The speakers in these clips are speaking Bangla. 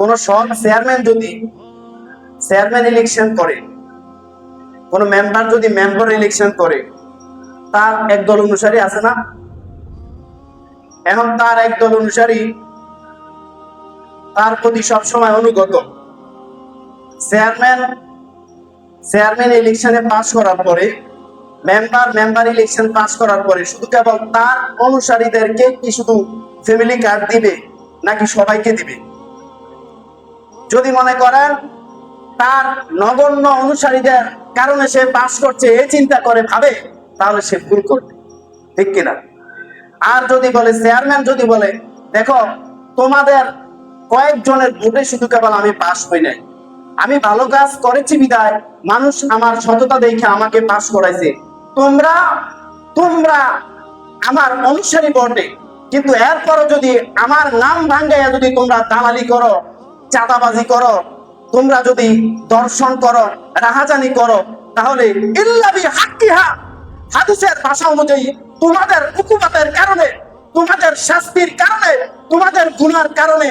কোন সব চেয়ারম্যান যদি চেয়ারম্যান ইলেকশন করে, কোন মেম্বার যদি মেম্বার ইলেকশন করে, তার একদল অনুসারী আছে না? এখন তার একদল অনুসারী তার প্রতি সবসময় অনুগত। চেয়ারম্যান ইলেকশনে পাস করার পরে, মেম্বার ইলেকশন পাস করার পরে শুধু কেবল তার অনুসারীদেরকে কি শুধু ফ্যামিলি কার্ড দিবে নাকি সবাইকে দিবে? যদি মনে করেন তার নগণ্য অনুসারীদের কারণে সে পাস করছে এই চিন্তা করে ভাবে, তাহলে সে ভুল করবে, ঠিক কিনা? আর যদি বলে, চেয়ারম্যান যদি বলে, দেখো তোমাদের কয়েকজনের ভোটে শুধু কেবল আমি পাস হই নাই, আমি ভালো কাজ করেছি বিদায় মানুষ আমার সততা দেখে আমাকে পাস করাইছে, তোমরা তোমরা আমার অনুসারী বটে, কিন্তু এরপরও যদি আমার নাম ভাঙ্গাইয়া যদি তোমরা দালালি করো, চাঁদাবাজি করো, তোমরা যদি দর্শন করো, রাহাজানি করো, তাহলে ইল্লাবি হাক্কিহা, হাদিসের ভাষা অনুযায়ী তোমাদের উকুবাতের কারণে, তোমাদের শাস্তির কারণে, তোমাদের গুনার কারণে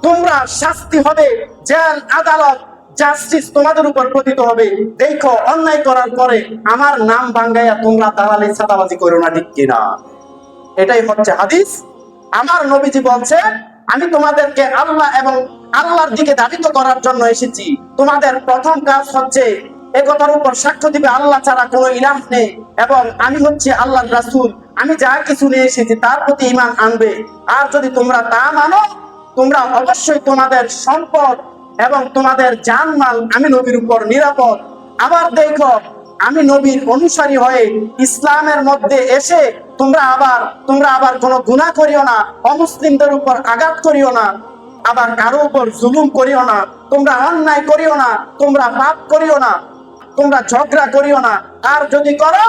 তোমরা শাস্তি হবে, জেল আদালত জাস্টিস তোমাদের উপর পতিত হবে। দেখো অন্যায় করার পরে আমার নাম ভাঙ্গাইয়া তোমরা দালালি চাঁদাবাজি করো না, ঠিক কিনা? এটাই হচ্ছে হাদিস। আমার নবীজি বলছে, আমি তোমাদেরকে আল্লাহ এবং আল্লাহর দিকে ধাবিত করার জন্য এসেছি। তোমাদের প্রথম কাজ হচ্ছে এ কথার উপর সাক্ষ্য দিবে আল্লাহ ছাড়া কোনো ইলাহ নেই এবং আমি হচ্ছে আল্লাহর রাসূল, আমি যা কিছু নিয়ে এসেছি তার প্রতি ঈমান আনবে। আর যদি তোমরা তা মানো, তোমরা অবশ্যই তোমাদের সম্পদ এবং তোমাদের জানমাল আমি নবীর উপর নিরাপদ। আবার দেখো, আমি নবীর অনুসারী হয়ে ইসলামের মধ্যে এসে তোমরা আবার কোনো গুনাহ করিও না, অমুসলিমদের উপর আঘাত করিও না, আবার কারো উপর জুলুম করিও না, তোমরা অন্যায় করিও না, তোমরা পাপ করিও না, তোমরা ঝগড়া করিও না। আর যদি করো,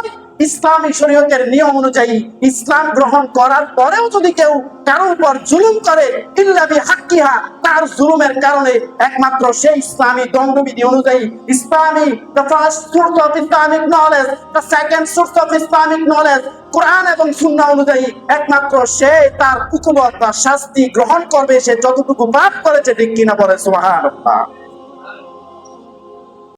ইসলামী শরীয়তের নিয়ম অনুযায়ী ইসলাম গ্রহণ করার পরেও যদি কেউ কারো উপর জুলুম করে, ইল্লাবি হাক্কিহা, তার জুলুমের কারণে একমাত্র সেই ইসলামী দণ্ডবিধি অনুযায়ী, ইসলামী the first source of Islamic knowledge, the second source of Islamic knowledge, কোরআন এবং সুন্নাহ অনুযায়ী একমাত্র সে তার উকুবত বা শাস্তি গ্রহণ করবে, সে যতটুকু পাপ করেছে, ঠিক কিনা বলে সুবহানাল্লাহ।